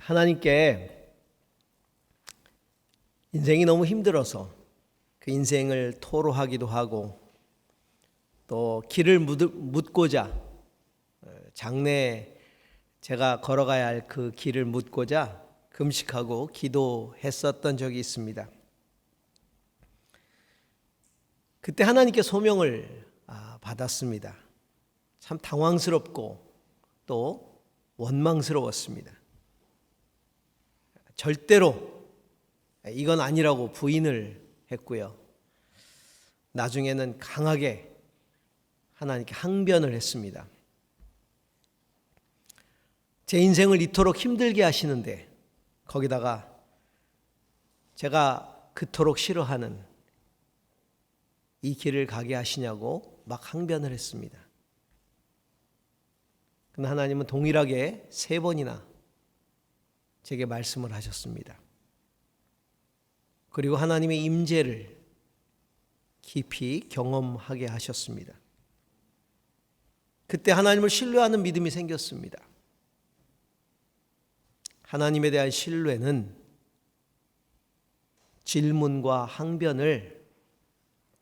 하나님께 인생이 너무 힘들어서 그 인생을 토로하기도 하고 또 길을 묻고자 장래 제가 걸어가야 할 그 길을 묻고자 금식하고 기도했었던 적이 있습니다. 그때 하나님께 소명을 받았습니다. 참 당황스럽고 또 원망스러웠습니다. 절대로 이건 아니라고 부인을 했고요. 나중에는 강하게 하나님께 항변을 했습니다. 제 인생을 이토록 힘들게 하시는데 거기다가 제가 그토록 싫어하는 이 길을 가게 하시냐고 막 항변을 했습니다. 그러나 하나님은 동일하게 3번이나 제게 말씀을 하셨습니다. 그리고 하나님의 임재를 깊이 경험하게 하셨습니다. 그때 하나님을 신뢰하는 믿음이 생겼습니다. 하나님에 대한 신뢰는 질문과 항변을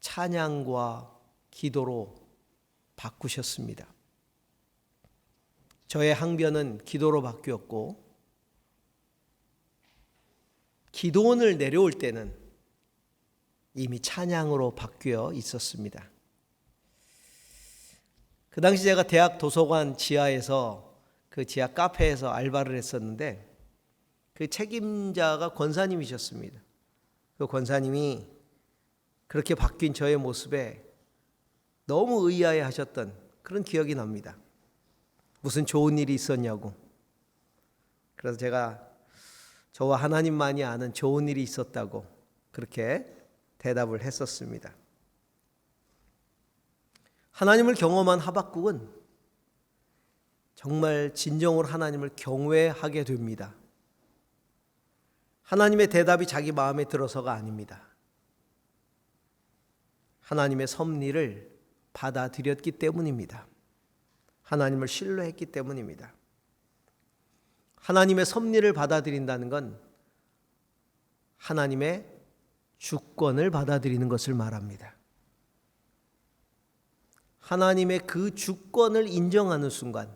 찬양과 기도로 바꾸셨습니다. 저의 항변은 기도로 바뀌었고 기도원을 내려올 때는 이미 찬양으로 바뀌어 있었습니다. 그 당시 제가 대학 도서관 지하에서 그 지하 카페에서 알바를 했었는데 그 책임자가 권사님이셨습니다. 그 권사님이 그렇게 바뀐 저의 모습에 너무 의아해 하셨던 그런 기억이 납니다. 무슨 좋은 일이 있었냐고. 그래서 제가 저와 하나님만이 아는 좋은 일이 있었다고 그렇게 대답을 했었습니다. 하나님을 경험한 하박국은 정말 진정으로 하나님을 경외하게 됩니다. 하나님의 대답이 자기 마음에 들어서가 아닙니다. 하나님의 섭리를 받아들였기 때문입니다. 하나님을 신뢰했기 때문입니다. 하나님의 섭리를 받아들인다는 건 하나님의 주권을 받아들이는 것을 말합니다. 하나님의 그 주권을 인정하는 순간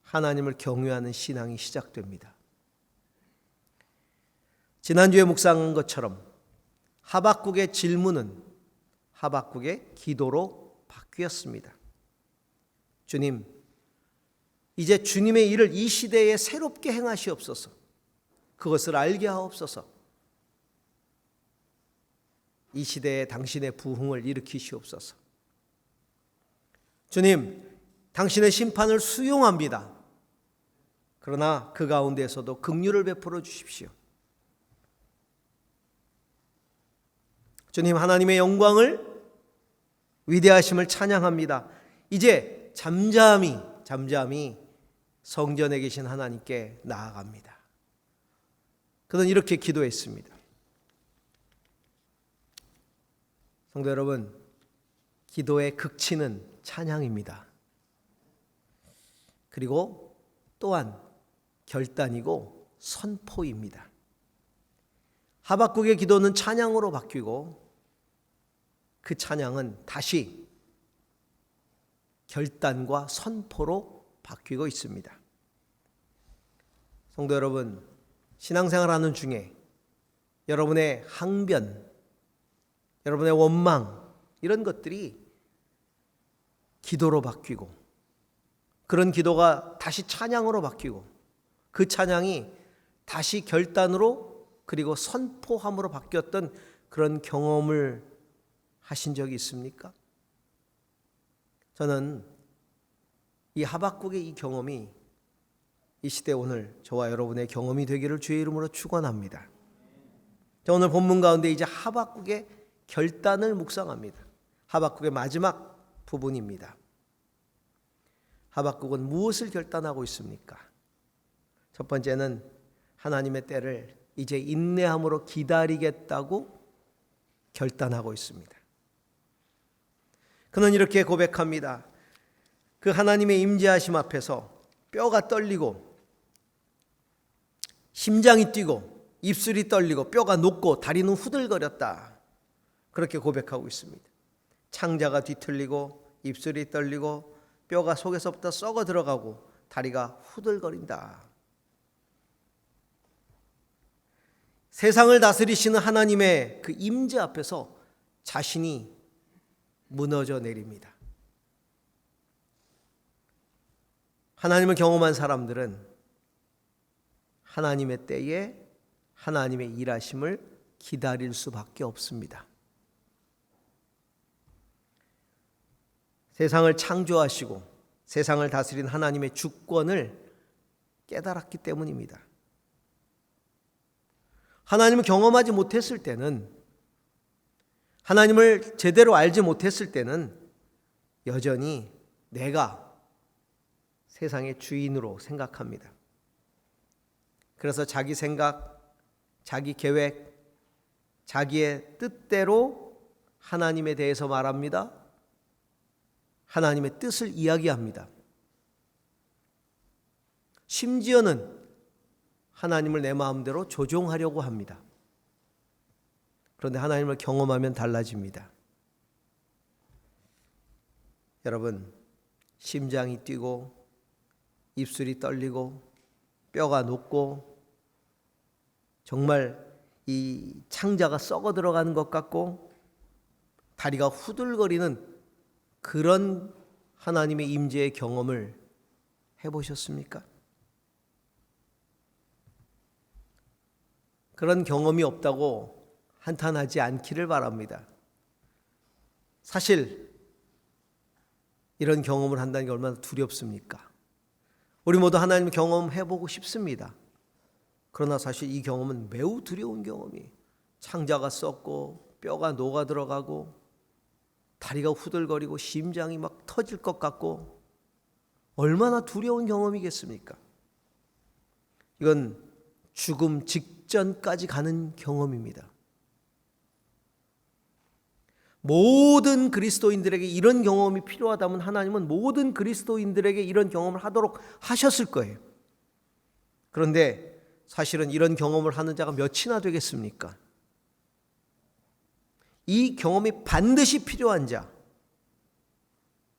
하나님을 경외하는 신앙이 시작됩니다. 지난주에 묵상한 것처럼 하박국의 질문은 하박국의 기도로 바뀌었습니다. 주님, 이제 주님의 일을 이 시대에 새롭게 행하시옵소서. 그것을 알게 하옵소서. 이 시대에 당신의 부흥을 일으키시옵소서. 주님, 당신의 심판을 수용합니다. 그러나 그 가운데에서도 긍휼을 베풀어 주십시오. 주님, 하나님의 영광을 위대하심을 찬양합니다. 이제 잠잠히 성전에 계신 하나님께 나아갑니다. 그는 이렇게 기도했습니다. 성도 여러분, 기도의 극치는 찬양입니다. 그리고 또한 결단이고 선포입니다. 하박국의 기도는 찬양으로 바뀌고 그 찬양은 다시 결단과 선포로 바뀌고 있습니다. 성도 여러분, 신앙생활하는 중에 여러분의 항변, 여러분의 원망 이런 것들이 기도로 바뀌고 그런 기도가 다시 찬양으로 바뀌고 그 찬양이 다시 결단으로 그리고 선포함으로 바뀌었던 그런 경험을 하신 적이 있습니까? 저는 이 하박국의 이 경험이 이 시대 오늘 저와 여러분의 경험이 되기를 주의 이름으로 축원합니다. 자, 오늘 본문 가운데 이제 하박국의 결단을 묵상합니다. 하박국의 마지막 부분입니다. 하박국은 무엇을 결단하고 있습니까? 첫 번째는 하나님의 때를 이제 인내함으로 기다리겠다고 결단하고 있습니다. 그는 이렇게 고백합니다. 그 하나님의 임재하심 앞에서 뼈가 떨리고 심장이 뛰고 입술이 떨리고 뼈가 녹고 다리는 후들거렸다. 그렇게 고백하고 있습니다. 창자가 뒤틀리고 입술이 떨리고 뼈가 속에서부터 썩어 들어가고 다리가 후들거린다. 세상을 다스리시는 하나님의 그 임재 앞에서 자신이 무너져 내립니다. 하나님을 경험한 사람들은 하나님의 때에 하나님의 일하심을 기다릴 수밖에 없습니다. 세상을 창조하시고 세상을 다스린 하나님의 주권을 깨달았기 때문입니다. 하나님을 경험하지 못했을 때는, 하나님을 제대로 알지 못했을 때는 여전히 내가 세상의 주인으로 생각합니다. 그래서 자기 생각, 자기 계획, 자기의 뜻대로 하나님에 대해서 말합니다. 하나님의 뜻을 이야기합니다. 심지어는 하나님을 내 마음대로 조종하려고 합니다. 그런데 하나님을 경험하면 달라집니다. 여러분, 심장이 뛰고 입술이 떨리고 뼈가 녹고 정말 이 창자가 썩어 들어가는 것 같고 다리가 후들거리는 그런 하나님의 임재의 경험을 해보셨습니까? 그런 경험이 없다고 한탄하지 않기를 바랍니다. 사실 이런 경험을 한다는 게 얼마나 두렵습니까? 우리 모두 하나님 경험해보고 싶습니다. 그러나 사실 이 경험은 매우 두려운 경험이, 창자가 썩고 뼈가 녹아 들어가고 다리가 후들거리고 심장이 막 터질 것 같고 얼마나 두려운 경험이겠습니까? 이건 죽음 직전까지 가는 경험입니다. 모든 그리스도인들에게 이런 경험이 필요하다면 하나님은 모든 그리스도인들에게 이런 경험을 하도록 하셨을 거예요. 그런데 사실은 이런 경험을 하는 자가 몇이나 되겠습니까? 이 경험이 반드시 필요한 자,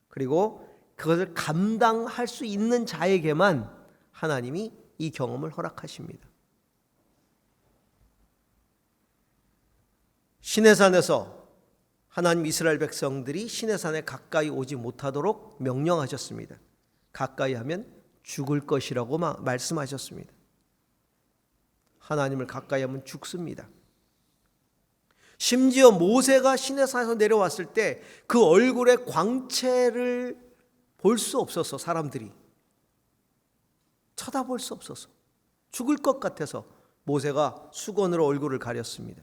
그리고 그것을 감당할 수 있는 자에게만 하나님이 이 경험을 허락하십니다. 시내산에서 하나님 이스라엘 백성들이 시내산에 가까이 오지 못하도록 명령하셨습니다. 가까이 하면 죽을 것이라고 말씀하셨습니다. 하나님을 가까이 하면 죽습니다. 심지어 모세가 시내산에서 내려왔을 때 그 얼굴의 광채를 볼 수 없어서 사람들이 쳐다볼 수 없어서 죽을 것 같아서 모세가 수건으로 얼굴을 가렸습니다.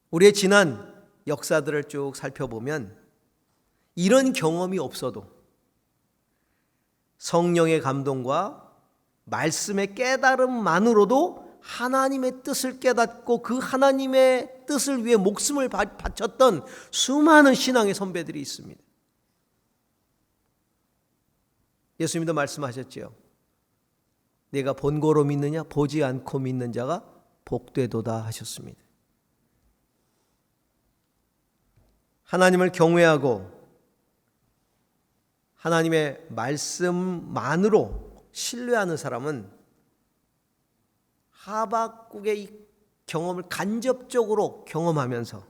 우리의 지난 역사들을 쭉 살펴보면 이런 경험이 없어도 성령의 감동과 말씀의 깨달음만으로도 하나님의 뜻을 깨닫고 그 하나님의 뜻을 위해 목숨을 바쳤던 수많은 신앙의 선배들이 있습니다. 예수님도 말씀하셨지요. 내가 본고로 믿느냐 보지 않고 믿는 자가 복되도다 하셨습니다. 하나님을 경외하고 하나님의 말씀만으로 신뢰하는 사람은 하박국의 이 경험을 간접적으로 경험하면서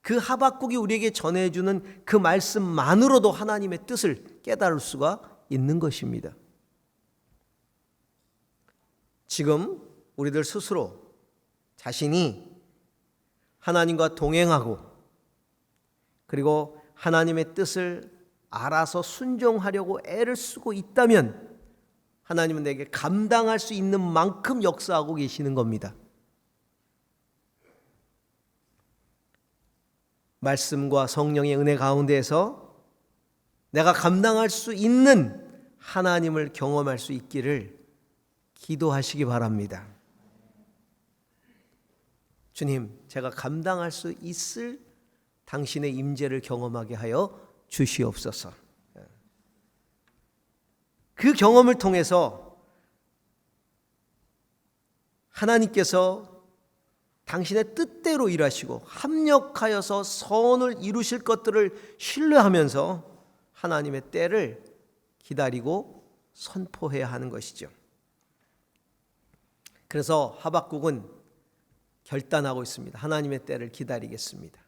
그 하박국이 우리에게 전해주는 그 말씀만으로도 하나님의 뜻을 깨달을 수가 있는 것입니다. 지금 우리들 스스로 자신이 하나님과 동행하고 그리고 하나님의 뜻을 알아서 순종하려고 애를 쓰고 있다면 하나님은 내게 감당할 수 있는 만큼 역사하고 계시는 겁니다. 말씀과 성령의 은혜 가운데에서 내가 감당할 수 있는 하나님을 경험할 수 있기를 기도하시기 바랍니다. 주님, 제가 감당할 수 있을 당신의 임재를 경험하게 하여 주시옵소서. 그 경험을 통해서 하나님께서 당신의 뜻대로 일하시고 합력하여서 선을 이루실 것들을 신뢰하면서 하나님의 때를 기다리고 선포해야 하는 것이죠. 그래서 하박국은 결단하고 있습니다. 하나님의 때를 기다리겠습니다.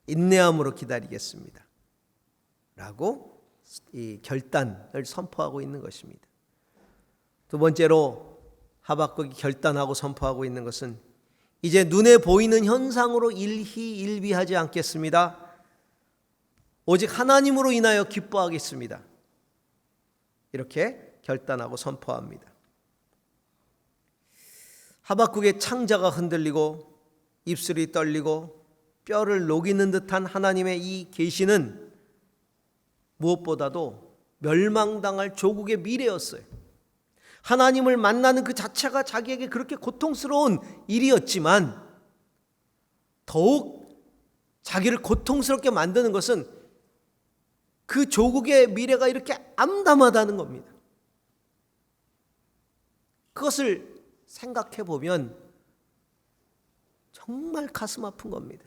인내함으로 기다리겠습니다. 라고 이 결단을 선포하고 있는 것입니다. 두 번째로 하박국이 결단하고 선포하고 있는 것은 이제 눈에 보이는 현상으로 일희일비하지 않겠습니다. 오직 하나님으로 인하여 기뻐하겠습니다. 이렇게 결단하고 선포합니다. 하박국의 창자가 흔들리고 입술이 떨리고 뼈를 녹이는 듯한 하나님의 이 계시는 무엇보다도 멸망당할 조국의 미래였어요. 하나님을 만나는 그 자체가 자기에게 그렇게 고통스러운 일이었지만 더욱 자기를 고통스럽게 만드는 것은 그 조국의 미래가 이렇게 암담하다는 겁니다. 그것을 생각해 보면 정말 가슴 아픈 겁니다.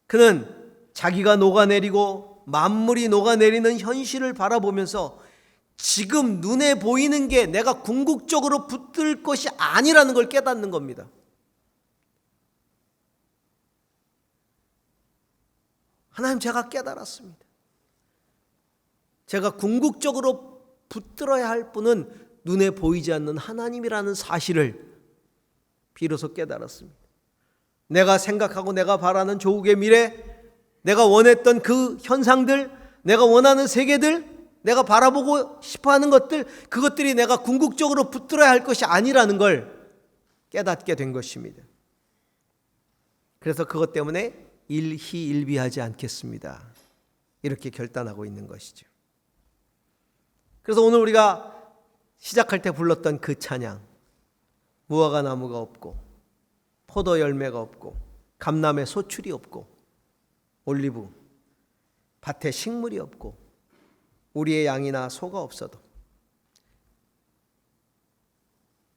그는 자기가 녹아내리고 만물이 녹아내리는 현실을 바라보면서 지금 눈에 보이는 게 내가 궁극적으로 붙들 것이 아니라는 걸 깨닫는 겁니다. 하나님, 제가 깨달았습니다. 제가 궁극적으로 붙들어야 할 분은 눈에 보이지 않는 하나님이라는 사실을 비로소 깨달았습니다. 내가 생각하고 내가 바라는 조국의 미래, 내가 원했던 그 현상들, 내가 원하는 세계들, 내가 바라보고 싶어하는 것들, 그것들이 내가 궁극적으로 붙들어야 할 것이 아니라는 걸 깨닫게 된 것입니다. 그래서 그것 때문에 일희일비하지 않겠습니다. 이렇게 결단하고 있는 것이죠. 그래서 오늘 우리가 시작할 때 불렀던 그 찬양, 무화과 나무가 없고 포도 열매가 없고 감람에 소출이 없고 올리브 밭에 식물이 없고 우리의 양이나 소가 없어도,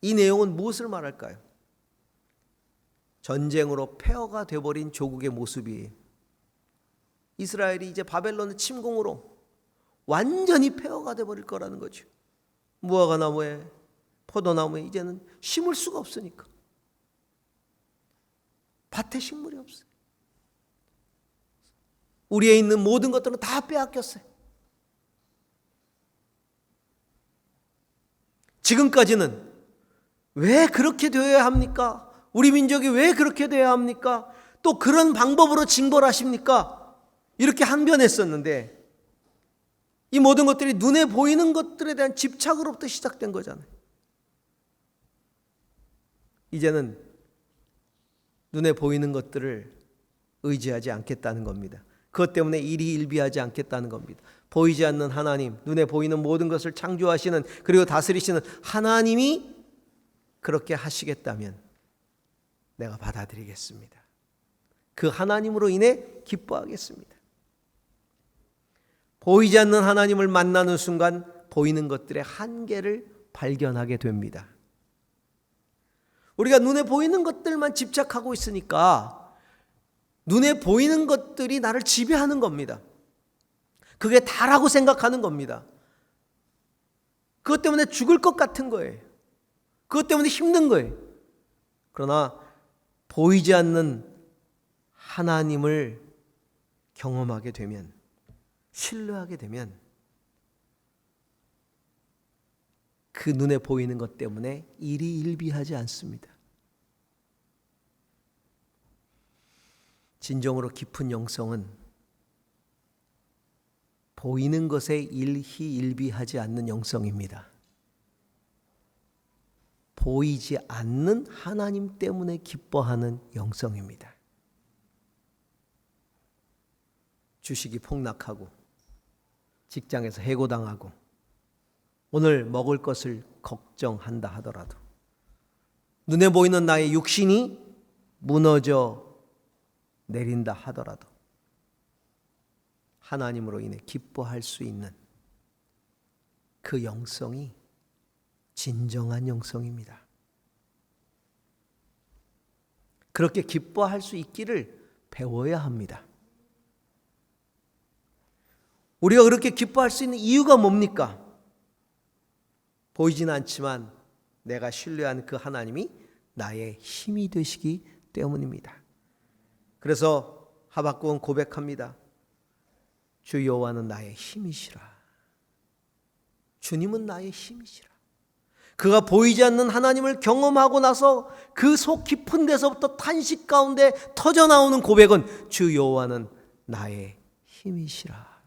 이 내용은 무엇을 말할까요? 전쟁으로 폐허가 되어버린 조국의 모습이에요. 이스라엘이 이제 바벨론의 침공으로 완전히 폐허가 되어버릴 거라는 거죠. 무화과 나무에 포도나무에 이제는 심을 수가 없으니까. 밭에 식물이 없어요. 우리에 있는 모든 것들은 다 빼앗겼어요. 지금까지는 왜 그렇게 되어야 합니까? 우리 민족이 왜 그렇게 되어야 합니까? 또 그런 방법으로 징벌하십니까? 이렇게 항변했었는데, 이 모든 것들이 눈에 보이는 것들에 대한 집착으로부터 시작된 거잖아요. 이제는 눈에 보이는 것들을 의지하지 않겠다는 겁니다. 그것 때문에 일희일비하지 않겠다는 겁니다. 보이지 않는 하나님, 눈에 보이는 모든 것을 창조하시는 그리고 다스리시는 하나님이 그렇게 하시겠다면 내가 받아들이겠습니다. 그 하나님으로 인해 기뻐하겠습니다. 보이지 않는 하나님을 만나는 순간 보이는 것들의 한계를 발견하게 됩니다. 우리가 눈에 보이는 것들만 집착하고 있으니까 눈에 보이는 것들이 나를 지배하는 겁니다. 그게 다라고 생각하는 겁니다. 그것 때문에 죽을 것 같은 거예요. 그것 때문에 힘든 거예요. 그러나 보이지 않는 하나님을 경험하게 되면, 신뢰하게 되면 그 눈에 보이는 것 때문에 일희일비하지 않습니다. 진정으로 깊은 영성은 보이는 것에 일희일비하지 않는 영성입니다. 보이지 않는 하나님 때문에 기뻐하는 영성입니다. 주식이 폭락하고 직장에서 해고당하고 오늘 먹을 것을 걱정한다 하더라도, 눈에 보이는 나의 육신이 무너져 내린다 하더라도 하나님으로 인해 기뻐할 수 있는 그 영성이 진정한 영성입니다. 그렇게 기뻐할 수 있기를 배워야 합니다. 우리가 그렇게 기뻐할 수 있는 이유가 뭡니까? 보이진 않지만 내가 신뢰한 그 하나님이 나의 힘이 되시기 때문입니다. 그래서 하박국은 고백합니다. 주 여호와는 나의 힘이시라. 주님은 나의 힘이시라. 그가 보이지 않는 하나님을 경험하고 나서 그 속 깊은 데서부터 탄식 가운데 터져나오는 고백은 주 여호와는 나의 힘이시라.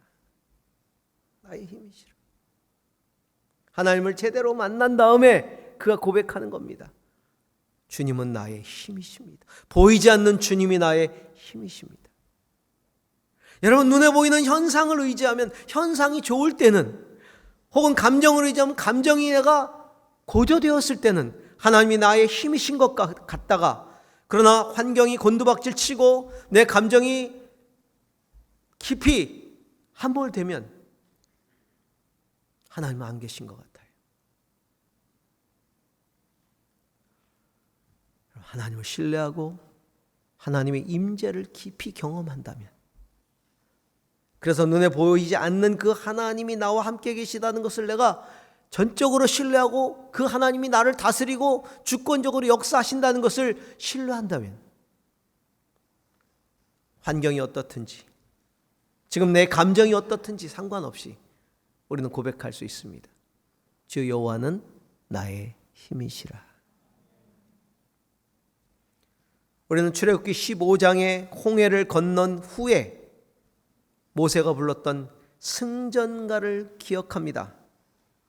나의 힘이시라. 하나님을 제대로 만난 다음에 그가 고백하는 겁니다. 주님은 나의 힘이십니다. 보이지 않는 주님이 나의 힘이십니다. 여러분, 눈에 보이는 현상을 의지하면 현상이 좋을 때는, 혹은 감정을 의지하면 감정이 내가 고조되었을 때는 하나님이 나의 힘이신 것 같다가, 그러나 환경이 곤두박질 치고 내 감정이 깊이 함몰되면 하나님은 안 계신 것 같아요. 하나님을 신뢰하고 하나님의 임재를 깊이 경험한다면, 그래서 눈에 보이지 않는 그 하나님이 나와 함께 계시다는 것을 내가 전적으로 신뢰하고 그 하나님이 나를 다스리고 주권적으로 역사하신다는 것을 신뢰한다면, 환경이 어떻든지 지금 내 감정이 어떻든지 상관없이 우리는 고백할 수 있습니다. 주 여호와는 나의 힘이시라. 우리는 출애굽기 15장의 홍해를 건넌 후에 모세가 불렀던 승전가를 기억합니다.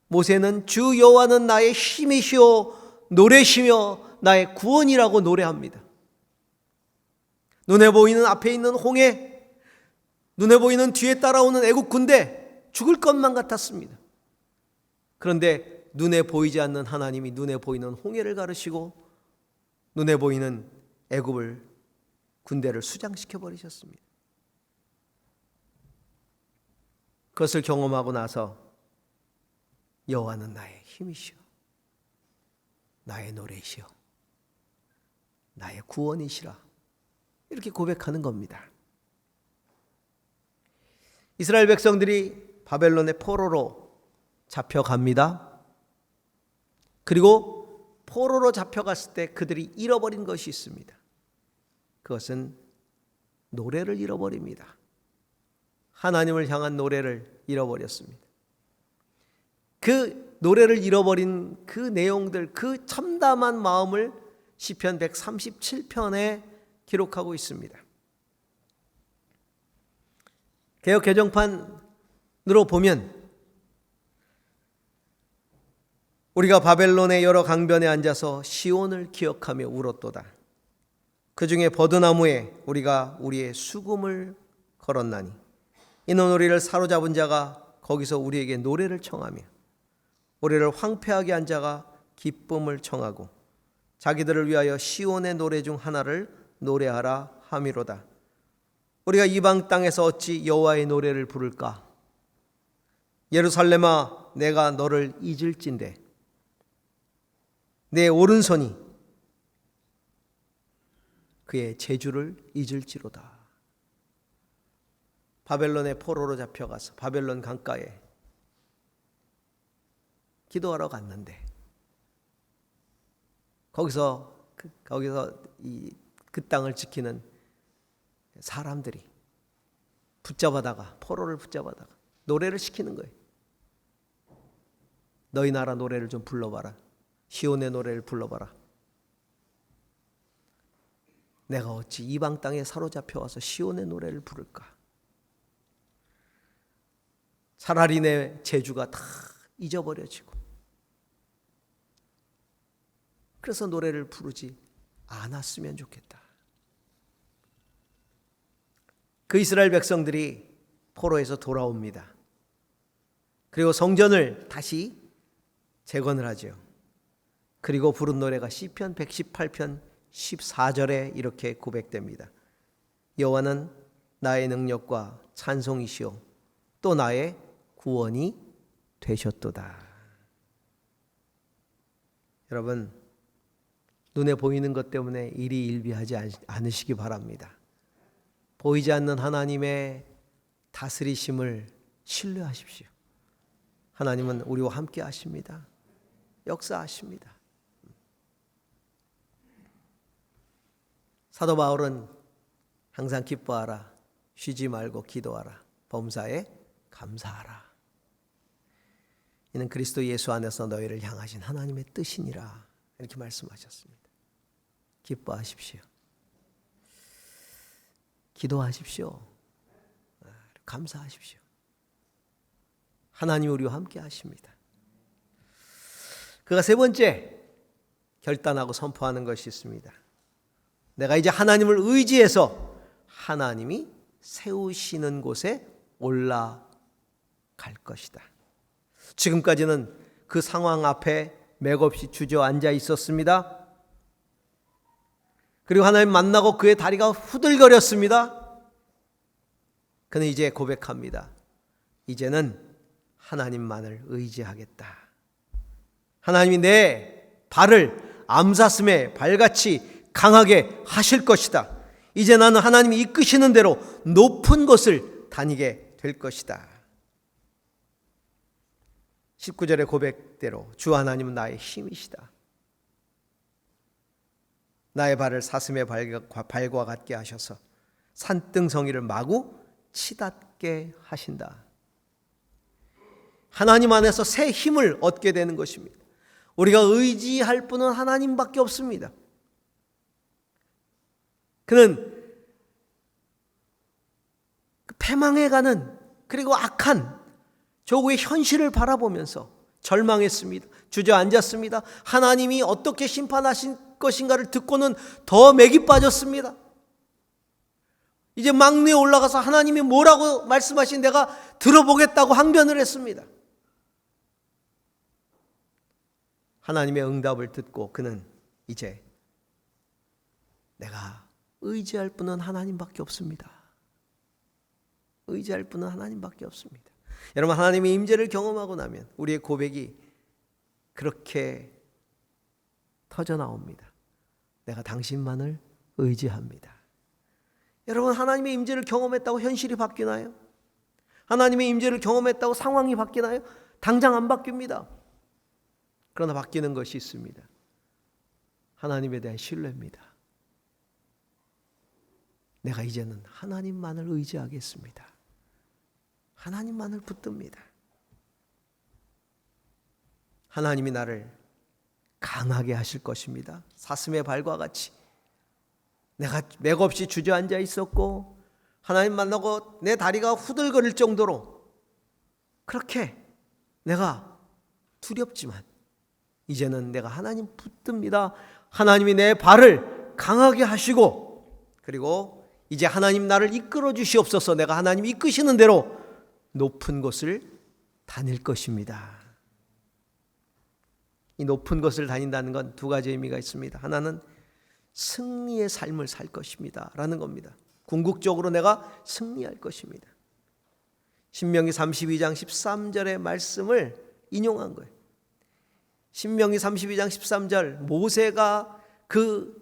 모세는 주 여호와는 나의 힘이시오 노래시며 나의 구원이라고 노래합니다. 눈에 보이는 앞에 있는 홍해, 눈에 보이는 뒤에 따라오는 애국 군대, 죽을 것만 같았습니다. 그런데 눈에 보이지 않는 하나님이 눈에 보이는 홍해를 가르시고 눈에 보이는 애굽을 군대를 수장시켜 버리셨습니다. 그것을 경험하고 나서 여호와는 나의 힘이시오, 나의 노래시오, 나의 구원이시라, 이렇게 고백하는 겁니다. 이스라엘 백성들이 바벨론의 포로로 잡혀갑니다. 그리고 포로로 잡혀갔을 때 그들이 잃어버린 것이 있습니다. 그것은 노래를 잃어버립니다. 하나님을 향한 노래를 잃어버렸습니다. 그 노래를 잃어버린 그 내용들, 그 참담한 마음을 시편 137편에 기록하고 있습니다. 개역 개정판으로 보면 우리가 바벨론의 여러 강변에 앉아서 시온을 기억하며 울었도다. 그 중에 버드나무에 우리가 우리의 수금을 걸었나니 이는 우리를 사로잡은 자가 거기서 우리에게 노래를 청하며 우리를 황폐하게 한 자가 기쁨을 청하고 자기들을 위하여 시온의 노래 중 하나를 노래하라 함이로다. 우리가 이방 땅에서 어찌 여호와의 노래를 부를까? 예루살렘아, 내가 너를 잊을진대 내 오른손이 그의 제주를 잊을지로다. 바벨론의 포로로 잡혀가서 바벨론 강가에 기도하러 갔는데 거기서 그 땅을 지키는 사람들이 포로를 붙잡아다가 노래를 시키는 거예요. 너희 나라 노래를 좀 불러봐라. 시온의 노래를 불러봐라. 내가 어찌 이방 땅에 사로잡혀 와서 시온의 노래를 부를까? 차라리 내 재주가 다 잊어버려지고 그래서 노래를 부르지 않았으면 좋겠다. 그 이스라엘 백성들이 포로에서 돌아옵니다. 그리고 성전을 다시 재건을 하죠. 그리고 부른 노래가 시편 118편 14절에 이렇게 고백됩니다. 여호와는 나의 능력과 찬송이시오 또 나의 구원이 되셨도다. 여러분, 눈에 보이는 것 때문에 일희일비하지 않으시기 바랍니다. 보이지 않는 하나님의 다스리심을 신뢰하십시오. 하나님은 우리와 함께 하십니다. 역사하십니다. 사도 바울은 항상 기뻐하라, 쉬지 말고 기도하라, 범사에 감사하라. 이는 그리스도 예수 안에서 너희를 향하신 하나님의 뜻이니라. 이렇게 말씀하셨습니다. 기뻐하십시오. 기도하십시오. 감사하십시오. 하나님 우리와 함께 하십니다. 그가 세 번째 결단하고 선포하는 것이 있습니다. 내가 이제 하나님을 의지해서 하나님이 세우시는 곳에 올라갈 것이다. 지금까지는 그 상황 앞에 맥없이 주저앉아 있었습니다. 그리고 하나님 만나고 그의 다리가 후들거렸습니다. 그는 이제 고백합니다. 이제는 하나님만을 의지하겠다. 하나님이 내 발을 암사슴의 발같이 강하게 하실 것이다. 이제 나는 하나님이 이끄시는 대로 높은 곳을 다니게 될 것이다. 19절의 고백대로 주 하나님은 나의 힘이시다. 나의 발을 사슴의 발과 같게 하셔서 산등성이를 마구 치닫게 하신다. 하나님 안에서 새 힘을 얻게 되는 것입니다. 우리가 의지할 분은 하나님밖에 없습니다. 그는 패망해가는 그리고 악한 조국의 현실을 바라보면서 절망했습니다. 주저앉았습니다. 하나님이 어떻게 심판하실 것인가를 듣고는 더 맥이 빠졌습니다. 이제 막내에 올라가서 하나님이 뭐라고 말씀하신 내가 들어보겠다고 항변을 했습니다. 하나님의 응답을 듣고 그는 이제 내가 의지할 분은 하나님밖에 없습니다. 의지할 분은 하나님밖에 없습니다. 여러분, 하나님의 임재를 경험하고 나면 우리의 고백이 그렇게 터져 나옵니다. 내가 당신만을 의지합니다. 여러분, 하나님의 임재를 경험했다고 현실이 바뀌나요? 하나님의 임재를 경험했다고 상황이 바뀌나요? 당장 안 바뀝니다. 그러나 바뀌는 것이 있습니다. 하나님에 대한 신뢰입니다. 내가 이제는 하나님만을 의지하겠습니다. 하나님만을 붙듭니다. 하나님이 나를 강하게 하실 것입니다. 사슴의 발과 같이 내가 맥없이 주저앉아 있었고 하나님 만나고 내 다리가 후들거릴 정도로 그렇게 내가 두렵지만 이제는 내가 하나님 붙듭니다. 하나님이 내 발을 강하게 하시고 그리고 이제 하나님 나를 이끌어 주시옵소서. 내가 하나님 이끄시는 대로 높은 곳을 다닐 것입니다. 이 높은 곳을 다닌다는 건 두 가지 의미가 있습니다. 하나는 승리의 삶을 살 것입니다 라는 겁니다. 궁극적으로 내가 승리할 것입니다. 신명기 32장 13절의 말씀을 인용한 거예요. 신명기 32장 13절 모세가 그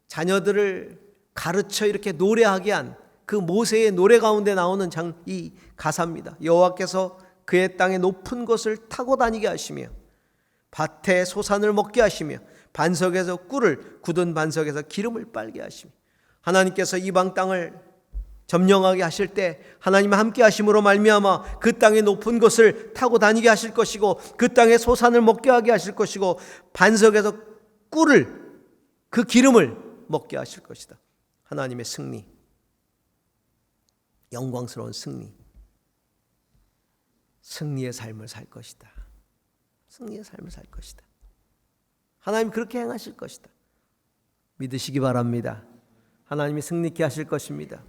자녀들을 가르쳐 이렇게 노래하게 한 그 모세의 노래 가운데 나오는 이 가사입니다. 여호와께서 그의 땅의 높은 곳을 타고 다니게 하시며 밭에 소산을 먹게 하시며 반석에서 꿀을 굳은 반석에서 기름을 빨게 하시며 하나님께서 이방 땅을 점령하게 하실 때 하나님과 함께 하심으로 말미암아 그 땅의 높은 곳을 타고 다니게 하실 것이고 그 땅의 소산을 먹게 하게 하실 것이고 반석에서 꿀을 그 기름을 먹게 하실 것이다. 하나님의 승리, 영광스러운 승리, 승리의 삶을 살 것이다. 승리의 삶을 살 것이다. 하나님 그렇게 행하실 것이다. 믿으시기 바랍니다. 하나님이 승리케 하실 것입니다.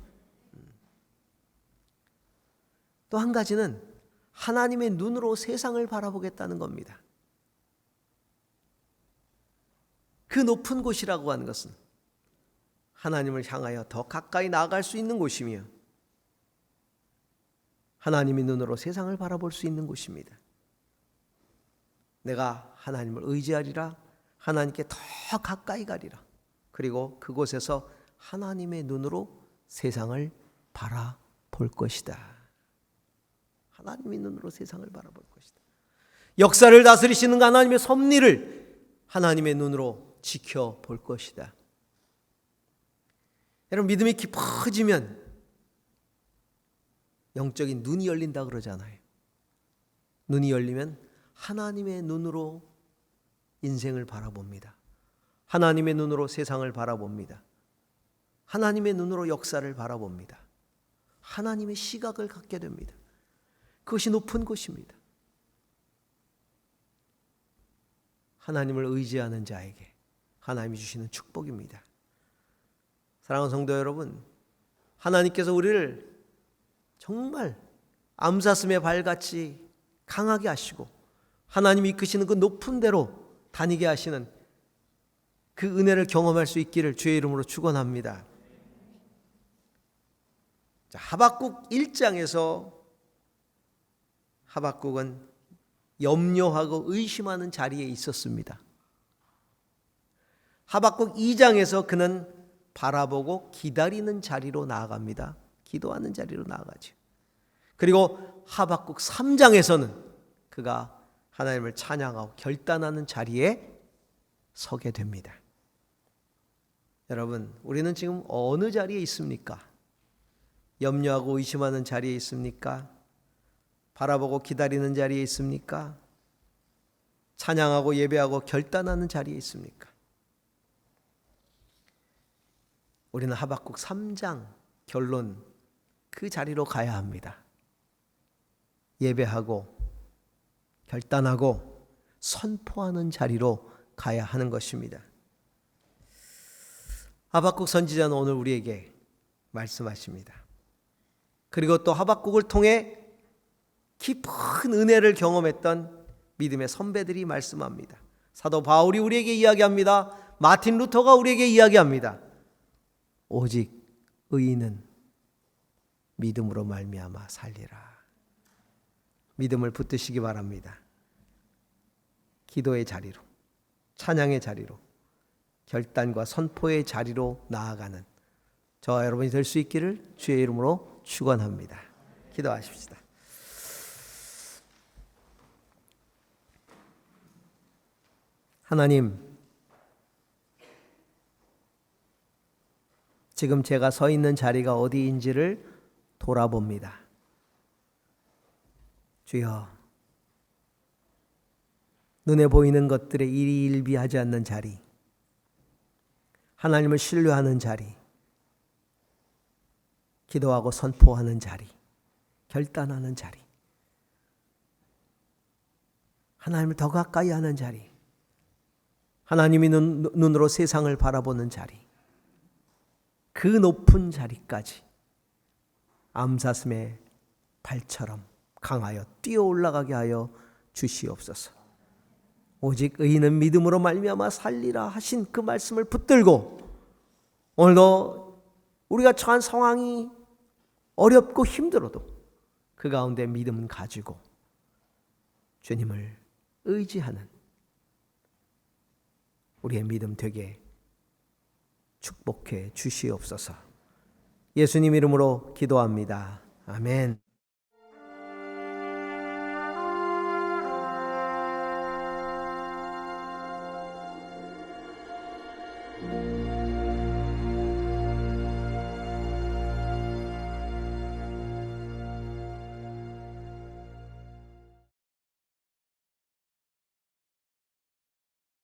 또 한 가지는 하나님의 눈으로 세상을 바라보겠다는 겁니다. 그 높은 곳이라고 하는 것은 하나님을 향하여 더 가까이 나아갈 수 있는 곳이며 하나님의 눈으로 세상을 바라볼 수 있는 곳입니다. 내가 하나님을 의지하리라. 하나님께 더 가까이 가리라. 그리고 그곳에서 하나님의 눈으로 세상을 바라볼 것이다. 하나님의 눈으로 세상을 바라볼 것이다. 역사를 다스리시는 하나님의 섭리를 하나님의 눈으로 지켜볼 것이다. 여러분, 믿음이 깊어지면 영적인 눈이 열린다 그러잖아요. 눈이 열리면 하나님의 눈으로 인생을 바라봅니다. 하나님의 눈으로 세상을 바라봅니다. 하나님의 눈으로 역사를 바라봅니다. 하나님의 시각을 갖게 됩니다. 그것이 높은 곳입니다. 하나님을 의지하는 자에게 하나님이 주시는 축복입니다. 사랑하는 성도 여러분, 하나님께서 우리를 정말 암사슴의 발같이 강하게 하시고 하나님이 이끄시는 그 높은 데로 다니게 하시는 그 은혜를 경험할 수 있기를 주의 이름으로 축원합니다. 자, 하박국 1장에서 하박국은 염려하고 의심하는 자리에 있었습니다. 하박국 2장에서 그는 바라보고 기다리는 자리로 나아갑니다. 기도하는 자리로 나아가죠. 그리고 하박국 3장에서는 그가 하나님을 찬양하고 결단하는 자리에 서게 됩니다. 여러분, 우리는 지금 어느 자리에 있습니까? 염려하고 의심하는 자리에 있습니까? 바라보고 기다리는 자리에 있습니까? 찬양하고 예배하고 결단하는 자리에 있습니까? 우리는 하박국 3장 결론 그 자리로 가야 합니다. 예배하고 결단하고 선포하는 자리로 가야 하는 것입니다. 하박국 선지자는 오늘 우리에게 말씀하십니다. 그리고 또 하박국을 통해 깊은 은혜를 경험했던 믿음의 선배들이 말씀합니다. 사도 바울이 우리에게 이야기합니다. 마틴 루터가 우리에게 이야기합니다. 오직 의인은 믿음으로 말미암아 살리라. 믿음을 붙드시기 바랍니다. 기도의 자리로, 찬양의 자리로, 결단과 선포의 자리로 나아가는 저와 여러분이 될 수 있기를 주의 이름으로 축원합니다. 기도하십시다. 하나님, 지금 제가 서 있는 자리가 어디인지를 돌아봅니다. 주여, 눈에 보이는 것들에 일희일비하지 않는 자리, 하나님을 신뢰하는 자리, 기도하고 선포하는 자리, 결단하는 자리, 하나님을 더 가까이 하는 자리, 하나님이 눈으로 세상을 바라보는 자리, 그 높은 자리까지 암사슴의 발처럼 강하여 뛰어 올라가게 하여 주시옵소서. 오직 의인은 믿음으로 말미암아 살리라 하신 그 말씀을 붙들고 오늘도 우리가 처한 상황이 어렵고 힘들어도 그 가운데 믿음은 가지고 주님을 의지하는 우리의 믿음 되게 축복해 주시옵소서. 예수님 이름으로 기도합니다. 아멘.